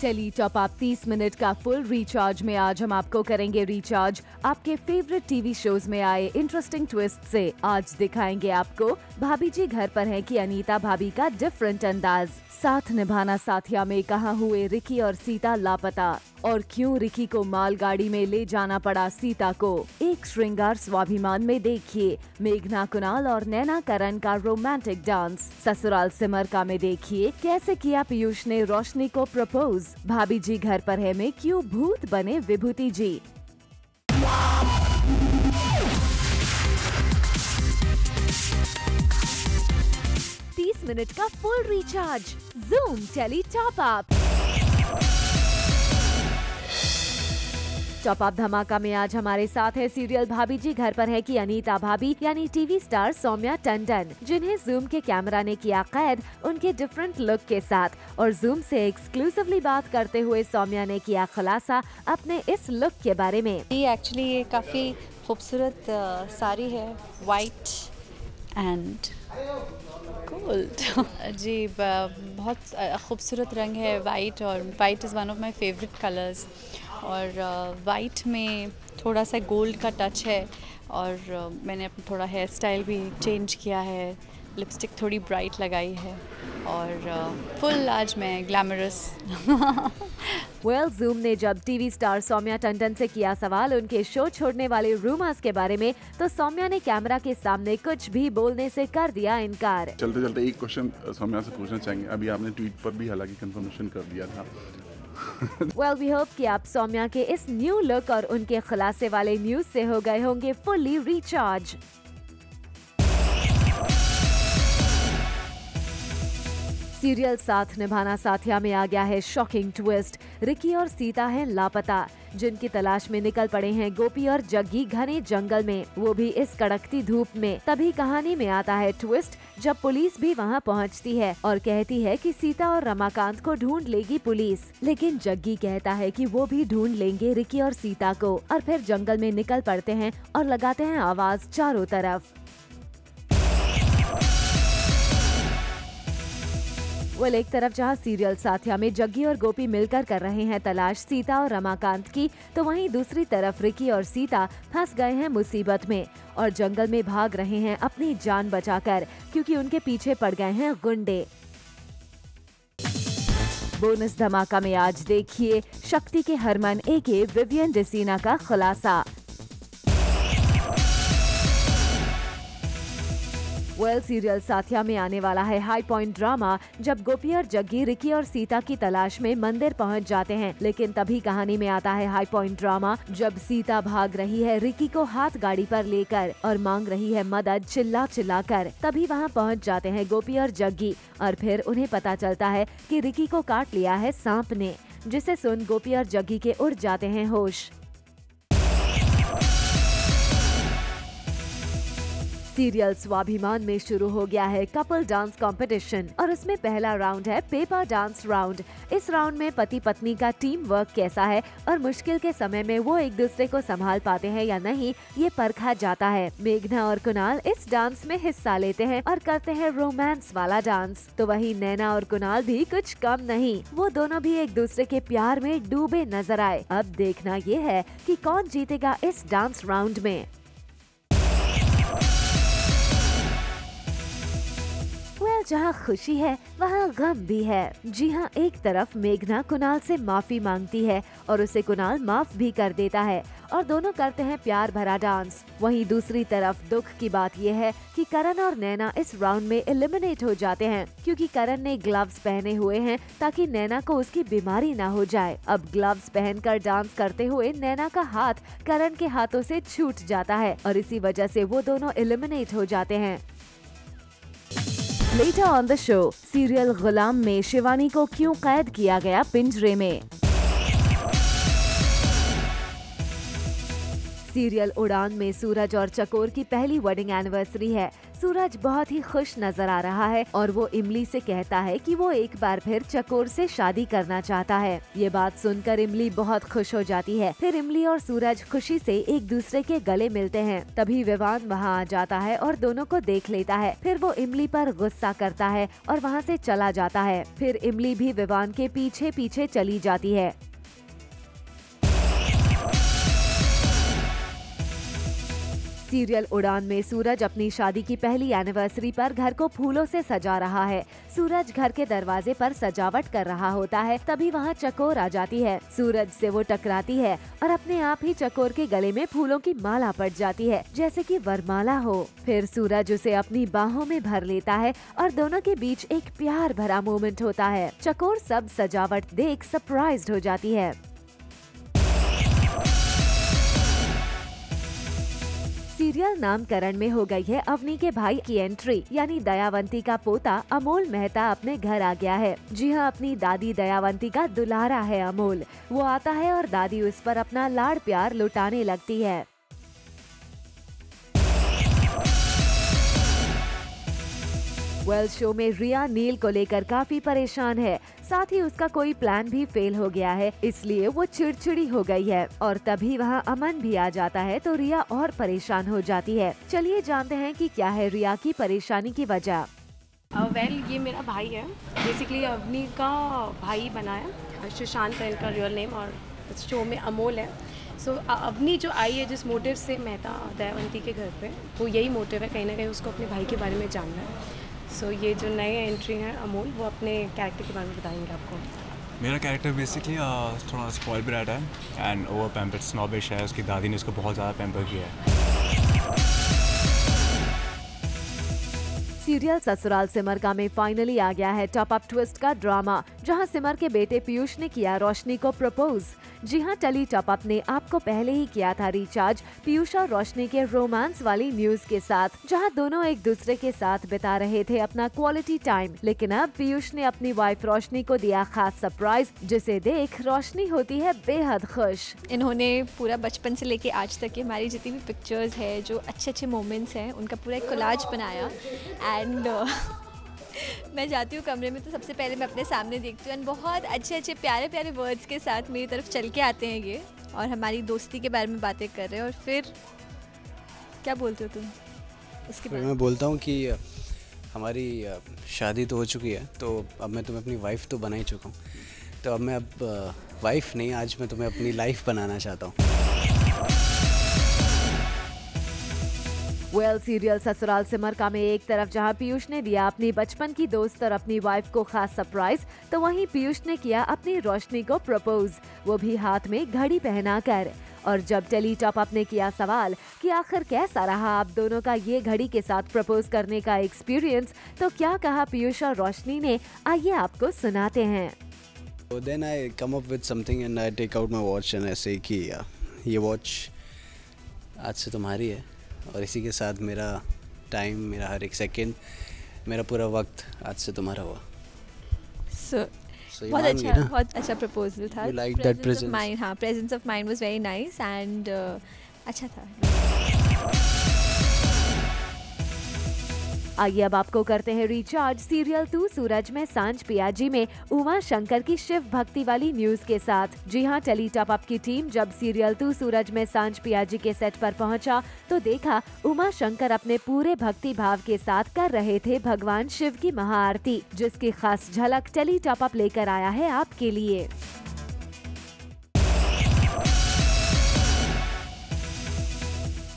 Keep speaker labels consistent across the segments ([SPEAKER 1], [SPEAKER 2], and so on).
[SPEAKER 1] Tele top up 30 minute का full recharge में आज हम आपको करेंगे रिचार्ज आपके फेवरेट टीवी शोज में आए इंटरेस्टिंग ट्विस्ट से। आज दिखाएंगे आपको भाभी जी घर पर हैं कि अनीता भाभी का डिफरेंट अंदाज। साथ निभाना साथिया में कहां हुए रिकी और सीता लापता और क्यों रिकी को मालगाड़ी में ले जाना पड़ा सीता को। एक श्रृंगार स्वाभिमान में देखिए मेघना कुणाल और नैना करण का रोमांटिक डांस। ससुराल सिमरका में देखिए कैसे किया पीयूष ने रोशनी को प्रपोज। भाभी जी घर पर है में क्यों भूत बने विभूति जी। मिनट का full recharge Zoom tele top up. Top up धमाका में आज हमारे साथ है सीरियल भाभी जी घर पर है कि अनीता भाभी यानी टीवी स्टार सौम्या टंडन, जिन्हें जूम के कैमरा ने किया कैद उनके डिफरेंट लुक के साथ। और जूम से एक्सक्लूसिवली बात करते हुए सौम्या ने किया खुलासा अपने इस लुक के बारे में।
[SPEAKER 2] एक्चुअली ये काफी खूबसूरत साड़ी है, वाइट एंड गोल्ड जी, बहुत खूबसूरत रंग है वाइट, और white is one of my favourite colours. और वाइट में थोड़ा सा गोल्ड का टच है, और मैंने अपना थोड़ा हेयर स्टाइल भी चेंज किया है, लिपस्टिक थोड़ी ब्राइट लगाई है, और फुल आज मैं ग्लैमरस।
[SPEAKER 1] जूम ने जब टीवी स्टार सौम्या टंडन से किया सवाल उनके शो छोड़ने वाले रूमर्स के बारे में, तो सौम्या ने कैमरा के सामने कुछ भी बोलने से कर दिया इनकार।
[SPEAKER 3] चलते चलते एक क्वेश्चन सौम्या से पूछना चाहेंगे। अभी आपने ट्वीट पर भी हालांकि कंफर्मेशन कर दिया था।
[SPEAKER 1] वी होप कि आप सौम्या के इस न्यू लुक और उनके खुलासे वाले न्यूज से हो गए होंगे फुल्ली रिचार्ज। सीरियल साथ निभाना साथिया में आ गया है शॉकिंग ट्विस्ट। रिकी और सीता हैं लापता, जिनकी तलाश में निकल पड़े हैं गोपी और जग्गी घने जंगल में, वो भी इस कड़कती धूप में। तभी कहानी में आता है ट्विस्ट जब पुलिस भी वहां पहुंचती है और कहती है कि सीता और रमाकांत को ढूंढ लेगी पुलिस, लेकिन जग्गी कहता है कि वो भी ढूंढ लेंगे रिकी और सीता को। और फिर जंगल में निकल पड़ते हैं और लगाते हैं आवाज चारों तरफ। एक तरफ जहां सीरियल साथिया में जग्गी और गोपी मिलकर कर रहे हैं तलाश सीता और रमाकांत की, तो वहीं दूसरी तरफ रिकी और सीता फंस गए हैं मुसीबत में और जंगल में भाग रहे हैं अपनी जान बचाकर, क्योंकि उनके पीछे पड़ गए हैं गुंडे। बोनस धमाका में आज देखिए शक्ति के हरमन एके विवियन डिसीना का खुलासा। सीरियल साथिया में आने वाला है हाई पॉइंट ड्रामा जब गोपी और जग्गी रिकी और सीता की तलाश में मंदिर पहुंच जाते हैं, लेकिन तभी कहानी में आता है हाई पॉइंट ड्रामा जब सीता भाग रही है रिकी को हाथ गाड़ी पर लेकर और मांग रही है मदद चिल्ला चिल्ला कर। तभी वहां पहुंच जाते हैं गोपी और जग्गी और फिर उन्हें पता चलता है कि रिकी को काट लिया है सांप ने, जिसे सुन गोपी और जग्गी के उड़ जाते हैं होश। सीरियल स्वाभिमान में शुरू हो गया है कपल डांस कंपटीशन और उसमें पहला राउंड है पेपर डांस राउंड। इस राउंड में पति पत्नी का टीम वर्क कैसा है और मुश्किल के समय में वो एक दूसरे को संभाल पाते हैं या नहीं, ये परखा जाता है। मेघना और कुणाल इस डांस में हिस्सा लेते हैं और करते हैं रोमांस वाला डांस, तो वहीं नैना और कुणाल भी कुछ कम नहीं, वो दोनों भी एक दूसरे के प्यार में डूबे नजर आए। अब देखना ये है कि कौन जीतेगा इस डांस राउंड में। जहाँ खुशी है वहाँ गम भी है। जी हाँ, एक तरफ मेघना कुणाल से माफी मांगती है और उसे कुणाल माफ भी कर देता है और दोनों करते हैं प्यार भरा डांस। वहीं दूसरी तरफ दुख की बात यह है कि करण और नैना इस राउंड में एलिमिनेट हो जाते हैं, क्योंकि करण ने ग्लव्स पहने हुए हैं ताकि नैना को उसकी बीमारी ना हो जाए। अब ग्लव्स पहनकर डांस करते हुए नैना का हाथ करण के हाथों से छूट जाता है और इसी वजह से वो दोनों एलिमिनेट हो जाते हैं। Later on the show, serial Gulaam में शिवानी को क्यों कैद किया गया पिंजरे में। सीरियल उड़ान में सूरज और चकोर की पहली वेडिंग एनिवर्सरी है। सूरज बहुत ही खुश नजर आ रहा है और वो इमली से कहता है कि वो एक बार फिर चकोर से शादी करना चाहता है। ये बात सुनकर इमली बहुत खुश हो जाती है। फिर इमली और सूरज खुशी से एक दूसरे के गले मिलते हैं। तभी विवान वहाँ आ जाता है और दोनों को देख लेता है। फिर वो इमली पर गुस्सा करता है और वहाँ से चला जाता है। फिर इमली भी विवान के पीछे पीछे चली जाती है। सीरियल उड़ान में सूरज अपनी शादी की पहली एनिवर्सरी पर घर को फूलों से सजा रहा है। सूरज घर के दरवाजे पर सजावट कर रहा होता है, तभी वहाँ चकोर आ जाती है। सूरज से वो टकराती है और अपने आप ही चकोर के गले में फूलों की माला पड़ जाती है, जैसे कि वरमाला हो। फिर सूरज उसे अपनी बाहों में भर लेता है और दोनों के बीच एक प्यार भरा मोमेंट होता है। चकोर सब सजावट देख सरप्राइज्ड हो जाती है। सीरियल नामकरण में हो गई है अवनी के भाई की एंट्री, यानी दयावंती का पोता अमोल मेहता अपने घर आ गया है। जी हाँ, अपनी दादी दयावंती का दुलारा है अमोल। वो आता है और दादी उस पर अपना लाड़ प्यार लुटाने लगती है। शो में रिया नील को लेकर काफी परेशान है, साथ ही उसका कोई प्लान भी फेल हो गया है, इसलिए वो चिड़चिड़ी हो गई है। और तभी वहाँ अमन भी आ जाता है तो रिया और परेशान हो जाती है। चलिए जानते हैं कि क्या है रिया की परेशानी की वजह।
[SPEAKER 4] ये मेरा भाई है, बेसिकली अवनी का भाई बनाया, सुशांत है इनका रियल नेम, और शो में अमोल है। सो अवनी जो आई है जिस मोटिव से मेहता दयावंती के घर पे, वो यही मोटिव है, कहीं ना कहीं उसको अपने भाई के बारे में जानना है। सो ये जो नए एंट्री हैं अमोल, वो अपने कैरेक्टर के बारे में बताएंगे आपको।
[SPEAKER 5] मेरा कैरेक्टर बेसिकली थोड़ा स्पॉइल ब्रैट है एंड ओवर पैम्पर्ड स्नॉबिश है। उसकी दादी ने उसको बहुत ज़्यादा पैम्पर किया है।
[SPEAKER 1] सीरियल ससुराल सिमर में फाइनली आ गया है टॉप अप ट्विस्ट का ड्रामा, जहां सिमर के बेटे पीयूष ने किया रोशनी को प्रपोज। जी हां, टली टॉप अप ने आपको पहले ही किया था रिचार्ज पीयूष और रोशनी के रोमांस वाली न्यूज के साथ, जहां दोनों एक दूसरे के साथ बिता रहे थे अपना क्वालिटी टाइम। लेकिन अब पीयूष ने अपनी वाइफ रोशनी को दिया खास सरप्राइज, जिसे देख रोशनी होती है बेहद खुश।
[SPEAKER 6] इन्होंने पूरा बचपन से लेके आज तक की हमारी जितनी भी पिक्चर्स है, जो अच्छे अच्छे मोमेंट्स हैं, उनका पूरा एक कोलाज बनाया। एंड मैं जाती हूँ कमरे में तो सबसे पहले मैं अपने सामने देखती हूँ एंड बहुत अच्छे अच्छे प्यारे प्यारे वर्ड्स के साथ मेरी तरफ चल के आते हैं ये, और हमारी दोस्ती के बारे में बातें कर रहे हैं। और फिर क्या बोलते हो तुम उसके बारे में?
[SPEAKER 7] मैं बोलता हूँ कि हमारी शादी तो हो चुकी है, तो अब मैं तुम्हें अपनी वाइफ तो बना ही चुका हूँ, तो अब मैं वाइफ नहीं, आज मैं तुम्हें अपनी लाइफ बनाना चाहता हूँ।
[SPEAKER 1] सीरियल ससुराल सिमर में एक तरफ जहां पीयूष ने दिया अपनी बचपन की दोस्त और अपनी वाइफ को खास सरप्राइज, तो वहीं पीयूष ने किया अपनी रोशनी को प्रपोज, वो भी हाथ में घड़ी पहनाकर। और जब टेली टॉप अप ने किया सवाल कि आखिर कैसा रहा आप दोनों का ये घड़ी के साथ प्रपोज करने का एक्सपीरियंस, तो क्या कहा पीयूष और रोशनी ने, आइए आपको सुनाते हैं।
[SPEAKER 7] Then I come up with something and I take out my watch and I say कि ये वॉच आज से तुम्हारी है, और इसी के साथ मेरा टाइम, मेरा हर एक सेकंड, मेरा पूरा वक्त आज से तुम्हारा हुआ।
[SPEAKER 6] बहुत अच्छा प्रपोजल था।
[SPEAKER 7] You like that presence?
[SPEAKER 6] हाँ, presence of mind was very nice and अच्छा था।
[SPEAKER 1] आइए अब आपको करते हैं रिचार्ज सीरियल 2 सूरज में सांझ पियाजी में उमा शंकर की शिव भक्ति वाली न्यूज के साथ। जी हां, टली टॉप अप की टीम जब सीरियल 2 सूरज में सांझ पियाजी के सेट पर पहुंचा तो देखा उमा शंकर अपने पूरे भक्ति भाव के साथ कर रहे थे भगवान शिव की महाआरती, जिसकी खास झलक टली टॉप अप लेकर आया है आपके लिए।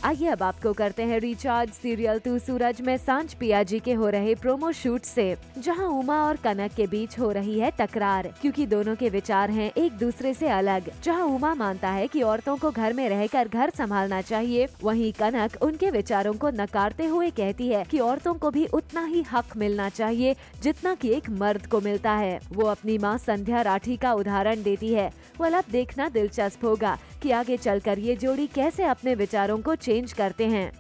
[SPEAKER 1] आइए अब आपको करते हैं रिचार्ज सीरियल 2 सूरज में सांझ पियाजी के हो रहे प्रोमो शूट से, जहां उमा और कनक के बीच हो रही है टकरार, क्योंकि दोनों के विचार हैं एक दूसरे से अलग। जहां उमा मानता है कि औरतों को घर में रहकर घर संभालना चाहिए, वहीं कनक उनके विचारों को नकारते हुए कहती है कि औरतों को भी उतना ही हक मिलना चाहिए जितना कि एक मर्द को मिलता है। वो अपनी माँ संध्या राठी का उदाहरण देती है। well, अब देखना दिलचस्प होगा कि आगे चलकर ये जोड़ी कैसे अपने विचारों को चेंज करते हैं।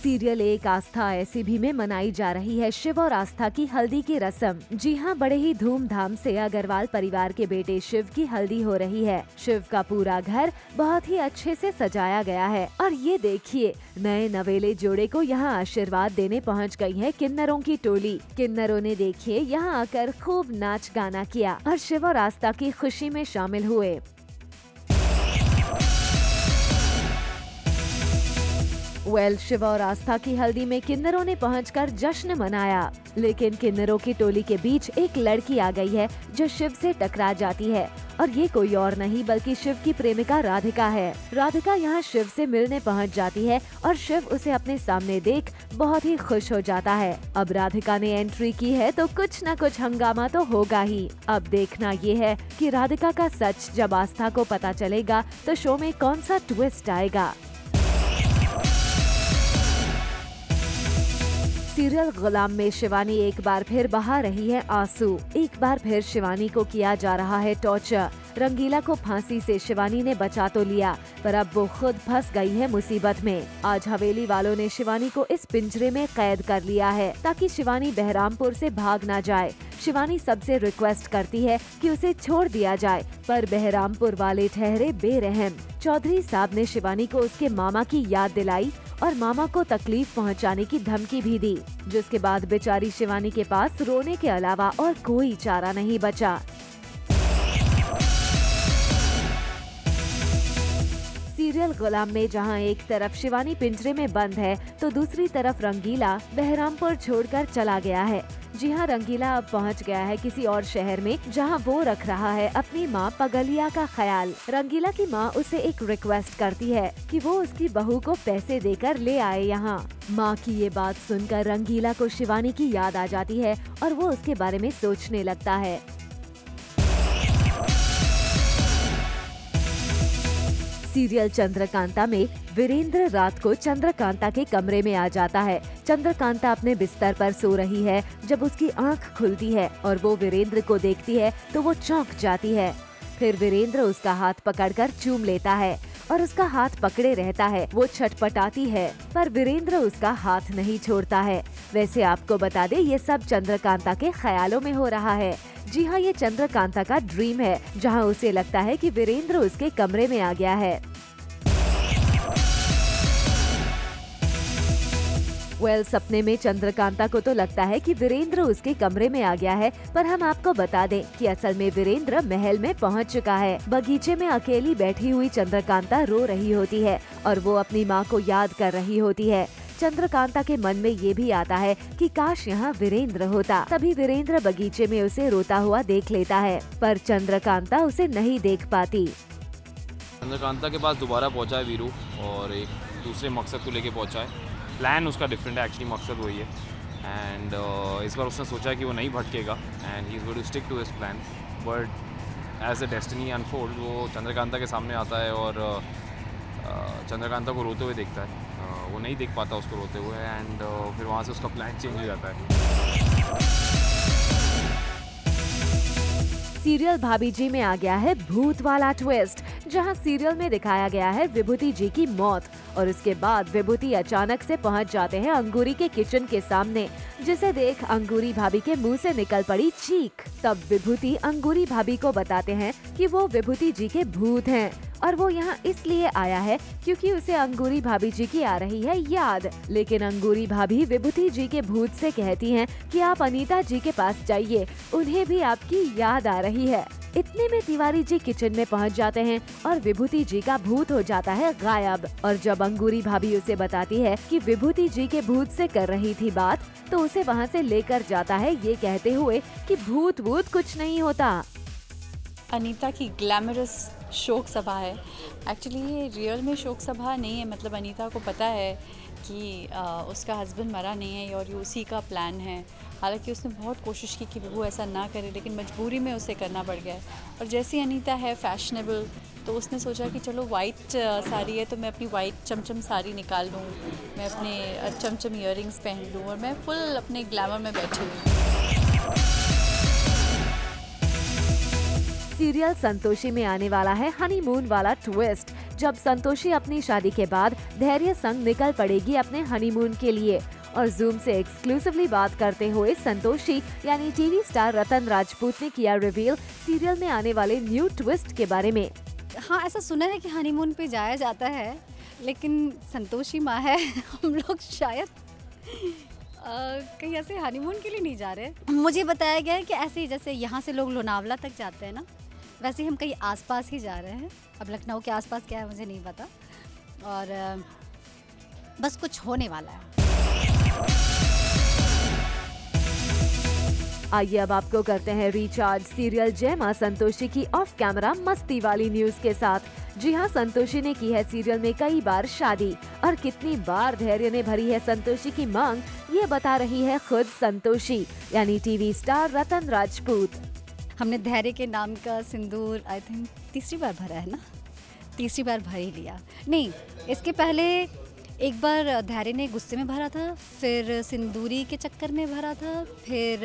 [SPEAKER 1] सीरियल एक आस्था ऐसी भी में मनाई जा रही है शिव और आस्था की हल्दी की रस्म। जी हाँ, बड़े ही धूमधाम से अग्रवाल परिवार के बेटे शिव की हल्दी हो रही है। शिव का पूरा घर बहुत ही अच्छे से सजाया गया है और ये देखिए, नए नवेले जोड़े को यहाँ आशीर्वाद देने पहुँच गई है किन्नरों की टोली। किन्नरों ने देखिए यहाँ आकर खूब नाच गाना किया और शिव और आस्था की खुशी में शामिल हुए। शिव और आस्था की हल्दी में किन्नरों ने पहुंचकर जश्न मनाया, लेकिन किन्नरों की टोली के बीच एक लड़की आ गई है जो शिव से टकरा जाती है और ये कोई और नहीं बल्कि शिव की प्रेमिका राधिका है। राधिका यहाँ शिव से मिलने पहुँच जाती है और शिव उसे अपने सामने देख बहुत ही खुश हो जाता है। अब राधिका ने एंट्री की है तो कुछ न कुछ हंगामा तो होगा ही। अब देखना ये है कि राधिका का सच जब आस्था को पता चलेगा तो शो में कौन सा ट्विस्ट आएगा। सीरियल गुलाम में शिवानी एक बार फिर बहा रही है आंसू। एक बार फिर शिवानी को किया जा रहा है टॉर्चर। रंगीला को फांसी से शिवानी ने बचा तो लिया, पर अब वो खुद फंस गई है मुसीबत में। आज हवेली वालों ने शिवानी को इस पिंजरे में कैद कर लिया है ताकि शिवानी बहरामपुर से भाग ना जाए। शिवानी सबसे रिक्वेस्ट करती है कि उसे छोड़ दिया जाए, पर बहरामपुर वाले ठहरे बेरहम। चौधरी साहब ने शिवानी को उसके मामा की याद दिलाई और मामा को तकलीफ पहुंचाने की धमकी भी दी, जिसके बाद बेचारी शिवानी के पास रोने के अलावा और कोई चारा नहीं बचा। सीरियल गुलाम में जहां एक तरफ शिवानी पिंजरे में बंद है तो दूसरी तरफ रंगीला बहरामपुर छोड़कर चला गया है। जी हां, रंगीला अब पहुंच गया है किसी और शहर में जहां वो रख रहा है अपनी मां पगलिया का ख्याल। रंगीला की मां उसे एक रिक्वेस्ट करती है कि वो उसकी बहू को पैसे देकर ले आए यहाँ। मां की ये बात सुनकर रंगीला को शिवानी की याद आ जाती है और वो उसके बारे में सोचने लगता है। सीरियल चंद्रकांता में वीरेंद्र रात को चंद्रकांता के कमरे में आ जाता है। चंद्रकांता अपने बिस्तर पर सो रही है जब उसकी आंख खुलती है और वो वीरेंद्र को देखती है तो वो चौंक जाती है। फिर वीरेंद्र उसका हाथ पकड़कर चूम लेता है और उसका हाथ पकड़े रहता है। वो छटपटाती है पर वीरेंद्र उसका हाथ नहीं छोड़ता है। वैसे आपको बता दे, ये सब चंद्रकांता के ख्यालों में हो रहा है। जी हाँ, ये चंद्रकांता का ड्रीम है जहाँ उसे लगता है कि वीरेंद्र उसके कमरे में आ गया है। सपने में चंद्रकांता को तो लगता है कि वीरेंद्र उसके कमरे में आ गया है, पर हम आपको बता दें कि असल में वीरेंद्र महल में पहुंच चुका है। बगीचे में अकेली बैठी हुई चंद्रकांता रो रही होती है और वो अपनी माँ को याद कर रही होती है। चंद्रकांता के मन में ये भी आता है कि काश यहाँ वीरेंद्र होता। तभी वीरेंद्र बगीचे में उसे रोता हुआ देख लेता है, पर चंद्रकांता उसे नहीं देख पाती।
[SPEAKER 8] चंद्रकांता के पास दोबारा पहुंचा है वीरू और एक दूसरे मकसद को लेके पहुंचा है। प्लान उसका डिफरेंट है, एक्चुअली मकसद वही है। एंड इस बार उसने सोचा कि वो नहीं भटकेगा and he is going to stick to his plan, but as a destiny unfold वो चंद्रकांता के सामने आता है और चंद्रकांता को रोते हुए देखता है। वो नहीं देख पाता उसको रोते हुए एंड फिर वहाँ से उसका प्लान चेंज हो जाता है।
[SPEAKER 1] सीरियल भाभी जी में आ गया है भूत वाला ट्विस्ट, जहां सीरियल में दिखाया गया है विभूति जी की मौत और उसके बाद विभूति अचानक से पहुंच जाते हैं अंगूरी के किचन के सामने, जिसे देख अंगूरी भाभी के मुंह से निकल पड़ी चीख। तब विभूति अंगूरी भाभी को बताते हैं कि वो विभूति जी के भूत हैं और वो यहाँ इसलिए आया है क्योंकि उसे अंगूरी भाभी जी की आ रही है याद। लेकिन अंगूरी भाभी विभूति जी के भूत से कहती हैं कि आप अनीता जी के पास जाइए, उन्हें भी आपकी याद आ रही है। इतने में तिवारी जी किचन में पहुंच जाते हैं और विभूति जी का भूत हो जाता है गायब। और जब अंगूरी भाभी उसे बताती है कि विभूति जी के भूत से कर रही थी बात, तो उसे वहाँ से लेकर जाता है ये कहते हुए कि भूत वूत कुछ नहीं होता।
[SPEAKER 2] अनीता की ग्लैमरस शोक सभा है। एक्चुअली ये रियल में शोक सभा नहीं है, मतलब अनीता को पता है कि उसका हस्बैंड मरा नहीं है और ये उसी का प्लान है। हालांकि उसने बहुत कोशिश की कि वो ऐसा ना करे, लेकिन मजबूरी में उसे करना पड़ गया है। और जैसी अनीता है फैशनेबल, तो उसने सोचा कि चलो वाइट साड़ी है तो मैं अपनी वाइट चमचम साड़ी निकाल लूँ, मैं अपने चमचम ईयरिंग्स पहन लूँ और मैं फुल अपने ग्लैमर में बैठी हूँ।
[SPEAKER 1] सीरियल संतोषी में आने वाला है हनीमून वाला ट्विस्ट, जब संतोषी अपनी शादी के बाद धैर्य संग निकल पड़ेगी अपने हनीमून के लिए। और जूम से एक्सक्लूसिवली बात करते हुए संतोषी यानी टीवी स्टार रतन राजपूत ने किया रिवील सीरियल में आने वाले न्यू ट्विस्ट के बारे में।
[SPEAKER 2] हाँ, ऐसा सुना है कि हनीमून पे जाया जाता है, लेकिन संतोषी माँ है, हम लोग शायद कहीं ऐसे हनीमून के लिए नहीं जा रहे। मुझे बताया गया है कि ऐसे ही जैसे यहाँ से लोग लोनावला तक जाते हैं ना, वैसे ही हम कहीं आसपास ही जा रहे हैं। अब लखनऊ के आसपास क्या है मुझे नहीं पता, और बस कुछ होने वाला है।
[SPEAKER 1] आइए अब आपको करते हैं रिचार्ज सीरियल जय मां संतोषी की ऑफ कैमरा मस्ती वाली न्यूज के साथ। जी हां, संतोषी ने की है सीरियल में कई बार शादी, और कितनी बार धैर्य ने भरी है संतोषी की मांग, ये बता रही है खुद संतोषी यानी टीवी स्टार रतन राजपूत।
[SPEAKER 2] हमने धैर्य के नाम का सिंदूर आई थिंक तीसरी बार भरा है ना, तीसरी बार भर ही लिया। नहीं, इसके पहले एक बार धैर्य ने गुस्से में भरा था, फिर सिंदूरी के चक्कर में भरा था, फिर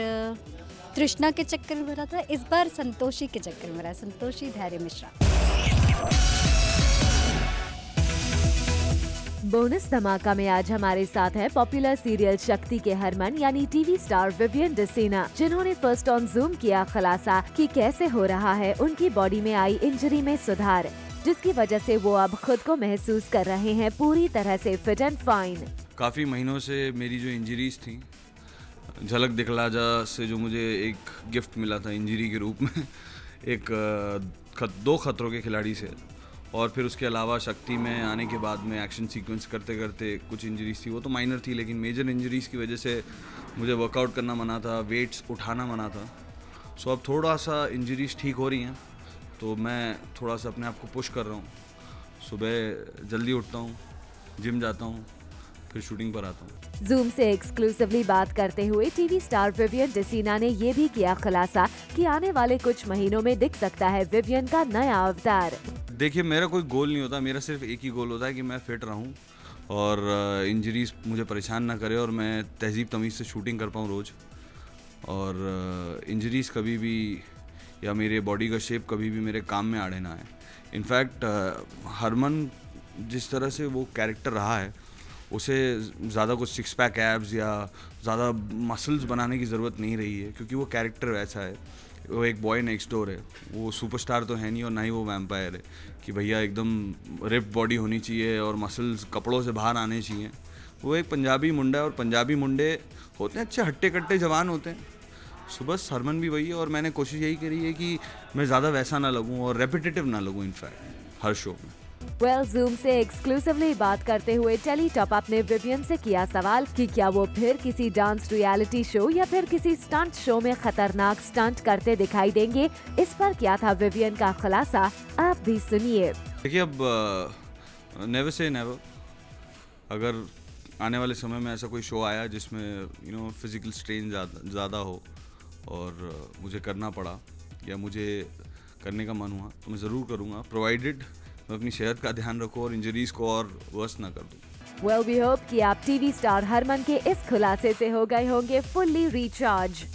[SPEAKER 2] तृष्णा के चक्कर में भरा था, इस बार संतोषी के चक्कर में भरा है, संतोषी धैर्य मिश्रा।
[SPEAKER 1] बोनस धमाका में आज हमारे साथ है पॉपुलर सीरियल शक्ति के हरमन यानी टीवी स्टार विवियन डिसीना, जिन्होंने फर्स्ट ऑन जूम किया खुलासा कि कैसे हो रहा है उनकी बॉडी में आई इंजरी में सुधार, जिसकी वजह से वो अब खुद को महसूस कर रहे हैं पूरी तरह से फिट एंड फाइन।
[SPEAKER 9] काफ़ी महीनों से मेरी जो इंजरीज थी, झलक दिखला जा से जो मुझे एक गिफ्ट मिला था इंजरी के रूप में, एक 2 खतरों के खिलाड़ी से, और फिर उसके अलावा शक्ति में आने के बाद में एक्शन सीक्वेंस करते करते कुछ इंजरीज थी, वो तो माइनर थी, लेकिन मेजर इंजरीज की वजह से मुझे वर्कआउट करना मना था, वेट्स उठाना मना था। सो अब थोड़ा सा इंजरीज ठीक हो रही हैं, तो मैं थोड़ा सा अपने आप को पुश कर रहा हूँ। सुबह जल्दी उठता हूँ, जिम जाता हूँ, फिर शूटिंग पर आता हूँ।
[SPEAKER 1] जूम से एक्सक्लूसिवली बात करते हुए टीवी स्टार विवियन डिसीना ने ये भी किया खुलासा कि आने वाले कुछ महीनों में दिख सकता है विवियन का नया अवतार।
[SPEAKER 9] देखिए, मेरा कोई गोल नहीं होता, मेरा सिर्फ एक ही गोल होता है कि मैं फिट रहूँ और इंजरीज मुझे परेशान ना करे, और मैं तहजीब तमीज़ से शूटिंग कर पाऊँ रोज़, और इंजरीज कभी भी या मेरे बॉडी का शेप कभी भी मेरे काम में आड़े ना है। इनफैक्ट हरमन जिस तरह से वो कैरेक्टर रहा है, उसे ज़्यादा कुछ 6 पैक एब्स या ज़्यादा मसल्स बनाने की ज़रूरत नहीं रही है, क्योंकि वो कैरेक्टर वैसा है। वो एक बॉय नेक्स्ट डोर है, वो सुपरस्टार तो है नहीं और ना ही वो वैम्पायर है कि भैया एकदम रिप्ड बॉडी होनी चाहिए और मसल्स कपड़ों से बाहर आने चाहिए। वो एक पंजाबी मुंडा है, और पंजाबी मुंडे होते हैं अच्छे हट्टे कट्टे जवान होते हैं। सुबह हरमन भी वही है, और मैंने कोशिश यही करी है कि मैं ज़्यादा वैसा ना लगूं और रेपिटेटिव ना लगूं इनफैक्ट हर शो में।
[SPEAKER 1] जूम से एक्सक्लूसिवली बात करते हुए टेली टॉप अप ने विवियन से किया सवाल कि क्या वो फिर किसी डांस रियलिटी शो या फिर किसी स्टंट शो में खतरनाक स्टंट करते दिखाई देंगे। इस पर क्या था विवियन का खुलासा, आप भी सुनिए।
[SPEAKER 9] देखिए, अब नेवर से नेवर, अगर आने वाले समय में ऐसा कोई शो आया जिसमें फिजिकल स्ट्रेन ज़्यादा हो और मुझे करना पड़ा या मुझे करने का मन हुआ, तो मैं ज़रूर करूँगा, प्रोवाइडेड मैं अपनी सेहत का ध्यान रखूँ और इंजरीज को और वर्स ना कर दूँ।
[SPEAKER 1] वी होप कि आप टीवी स्टार हरमन के इस खुलासे से हो गए होंगे फुल्ली रिचार्ज।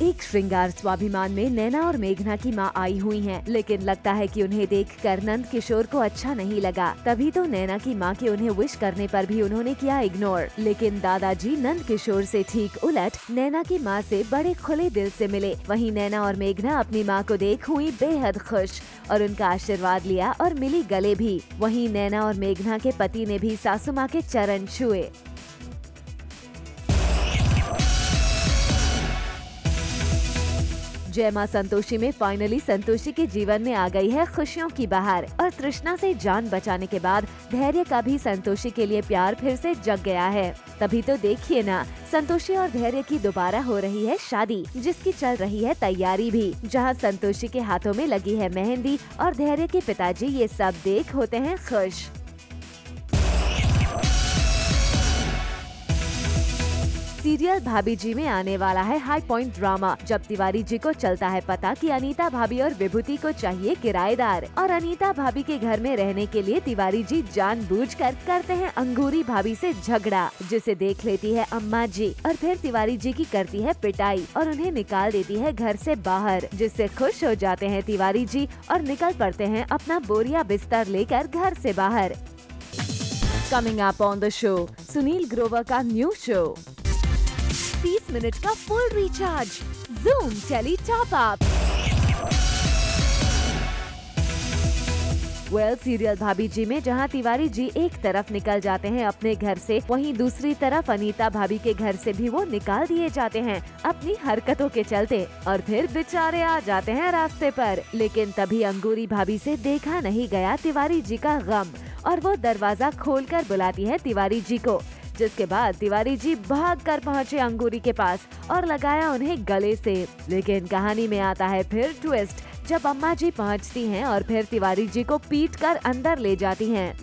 [SPEAKER 1] एक श्रृंगार स्वाभिमान में नैना और मेघना की मां आई हुई हैं, लेकिन लगता है कि उन्हें देखकर नंद किशोर को अच्छा नहीं लगा, तभी तो नैना की मां के उन्हें विश करने पर भी उन्होंने किया इग्नोर। लेकिन दादाजी नंद किशोर से ठीक उलट नैना की मां से बड़े खुले दिल से मिले। वहीं नैना और मेघना अपनी मां को देख हुई बेहद खुश और उनका आशीर्वाद लिया और मिली गले भी। वहीं नैना और मेघना के पति ने भी सासू मां के चरण छुए। जय मां संतोषी में फाइनली संतोषी के जीवन में आ गई है खुशियों की बहार, और तृष्णा से जान बचाने के बाद धैर्य का भी संतोषी के लिए प्यार फिर से जग गया है। तभी तो देखिए ना, संतोषी और धैर्य की दोबारा हो रही है शादी, जिसकी चल रही है तैयारी भी, जहां संतोषी के हाथों में लगी है मेहंदी और धैर्य के पिताजी ये सब देख होते हैं खुश। सीरियल भाभी जी में आने वाला है हाई पॉइंट ड्रामा, जब तिवारी जी को चलता है पता कि अनीता भाभी और विभूति को चाहिए किराएदार और अनीता भाभी के घर में रहने के लिए तिवारी जी जानबूझकर करते हैं अंगूरी भाभी से झगड़ा, जिसे देख लेती है अम्मा जी और फिर तिवारी जी की करती है पिटाई और उन्हें निकाल देती है घर से बाहर, जिससे खुश हो जाते हैं तिवारी जी और निकल पड़ते हैं अपना बोरिया बिस्तर लेकर घर से बाहर। Coming up on the show, Sunil Grover का न्यू शो 30 मिनट का full recharge, Zoom tele top up. Serial Bhabhi Ji में जहां तिवारी जी एक तरफ निकल जाते हैं अपने घर से, वहीं दूसरी तरफ अनीता भाभी के घर से भी वो निकाल दिए जाते हैं अपनी हरकतों के चलते और फिर बेचारे आ जाते हैं रास्ते पर। लेकिन तभी अंगूरी भाभी से देखा नहीं गया तिवारी जी का गम और वो दरवाजा खोलकर बुलाती है तिवारी जी को, जिसके बाद तिवारी जी भागकर पहुंचे अंगूरी के पास और लगाया उन्हें गले से। लेकिन कहानी में आता है फिर ट्विस्ट, जब अम्मा जी पहुंचती हैं और फिर तिवारी जी को पीटकर अंदर ले जाती हैं।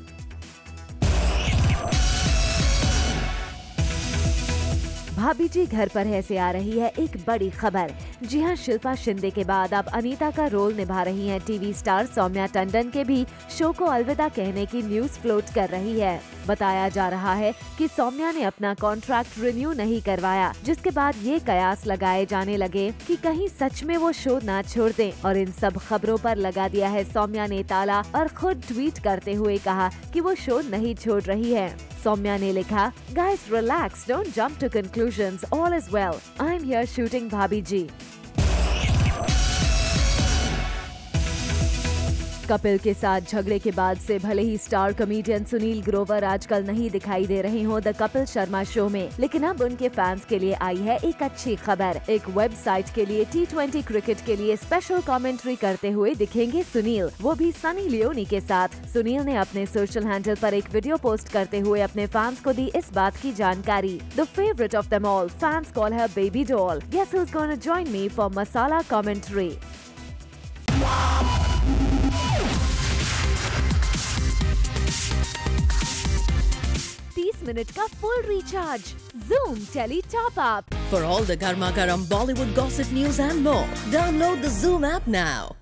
[SPEAKER 1] भाभी जी घर पर है से आ रही है एक बड़ी खबर। जी हां, शिल्पा शिंदे के बाद अब अनीता का रोल निभा रही हैं टीवी स्टार सौम्या टंडन के भी शो को अलविदा कहने की न्यूज फ्लोट कर रही है। बताया जा रहा है कि सौम्या ने अपना कॉन्ट्रैक्ट रिन्यू नहीं करवाया, जिसके बाद ये कयास लगाए जाने लगे कि कहीं सच में वो शो ना छोड़ दें और इन सब खबरों पर लगा दिया है सौम्या ने ताला और खुद ट्वीट करते हुए कहा कि वो शो नहीं छोड़ रही है। सौम्या ने लिखा, "Guys relax, don't jump to conclusions, all is well. I'm here shooting भाभी जी." कपिल के साथ झगड़े के बाद से भले ही स्टार कॉमेडियन सुनील ग्रोवर आजकल नहीं दिखाई दे रहे हों द कपिल शर्मा शो में, लेकिन अब उनके फैंस के लिए आई है एक अच्छी खबर। एक वेबसाइट के लिए T20 क्रिकेट के लिए स्पेशल कमेंट्री करते हुए दिखेंगे सुनील, वो भी सनी लियोनी के साथ। सुनील ने अपने सोशल हैंडल पर एक वीडियो पोस्ट करते हुए अपने फैंस को दी इस बात की जानकारी। The favourite of them all, fans call her baby doll. Guess who's gonna join me for masala commentary? 30 minute का full recharge, Zoom tele top up.
[SPEAKER 10] For all the Garma Garam Bollywood gossip news and more, download the Zoom app now.